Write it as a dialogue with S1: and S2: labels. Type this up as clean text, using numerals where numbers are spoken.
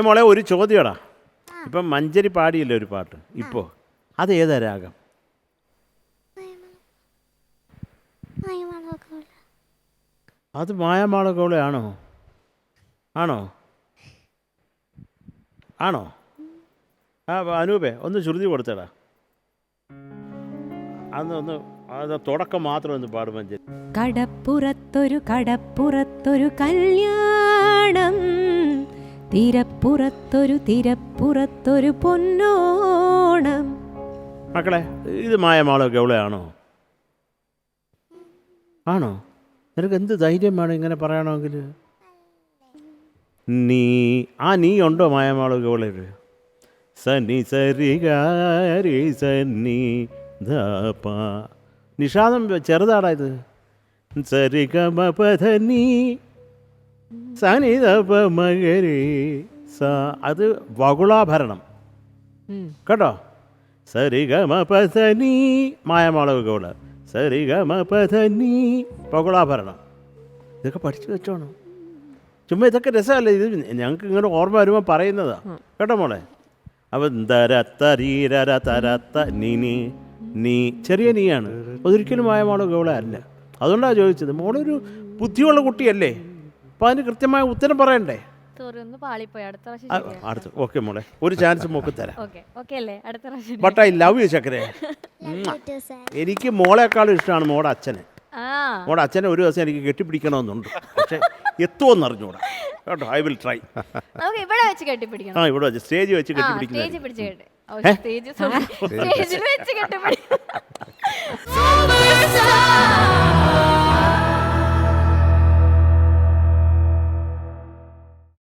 S1: മോളെ ഒരു ചോദ്യടാ. ഇപ്പം മഞ്ചരി പാടിയില്ലേ ഒരു പാട്ട് ഇപ്പോൾ, അത് ഏതാ രാഗം? അത് മായാമാളകോളയാണോ? ആണോ ആണോ? അനൂപേ ഒന്ന് ശ്രുതി കൊടുത്തടാ. അന്ന് അത് തുടക്കം മാത്രം ഒന്ന് പാടും മഞ്ചരി.
S2: കടപ്പുറത്തൊരു കല്യാണം, തിരപ്പുറത്തൊരു പൊന്നോണം.
S1: മക്കളെ ഇത് മായാമാളകോളയാണോ? ആണോ? നിനക്ക് എന്ത് ധൈര്യം വേണം ഇങ്ങനെ പറയണമെങ്കിൽ? നീ ഉണ്ടോ മായാമാളകോളയിൽ? സനി സരി ഗാരി സന്നി ധപ. നിഷാദം ചെറുതാടാ ഇത്. സരി ഗമ പധനി സനി ധപ മകരി സ. അത് വകുളാഭരണം കേട്ടോ. സരി ഗമ പധനി മായാമാളകോള. സരി ഗമ പധനി വകുളാഭരണം. ഇതൊക്കെ പഠിച്ചു വെച്ചോണം. ചുമ്മാ ഇതൊക്കെ രസമല്ലേ? ഇത് ഞങ്ങൾക്ക് ഇങ്ങനെ ഓർമ്മ വരുമ്പോൾ പറയുന്നതാ കേട്ടോ മോളെ. അപ്പം തരത്തരീരര തരത്ത നീ ചെറിയ നീയാണ്. അതൊരിക്കലും മായാമാളകോള അല്ല. അതുകൊണ്ടാണ് ചോദിച്ചത്. മോളൊരു ബുദ്ധിയുള്ള കുട്ടിയല്ലേ, അപ്പം അതിന് കൃത്യമായ ഉത്തരം പറയണ്ടേ? അടുത്ത ഓക്കെ മോളെ, ഒരു ചാൻസ് മോക്ക് തരാം. ബട്ട് ഐ ലവ് യു ചക്കരെ. എനിക്ക് മോളെക്കാളും ഇഷ്ടമാണ് മോടെ അച്ഛനെ. മോടെ അച്ഛനെ ഒരു ദിവസം എനിക്ക് കെട്ടിപ്പിടിക്കണമെന്നുണ്ട്, പക്ഷെ എത്തുമെന്ന് അറിഞ്ഞൂടാ കേട്ടോ. I will try.
S3: ഇവിടെ വെച്ച് കെട്ടിപ്പിടിക്കണം.
S1: ഇവിടെ വെച്ച് സ്റ്റേജ് വെച്ച് കെട്ടിപ്പിടിക്കുന്നത്.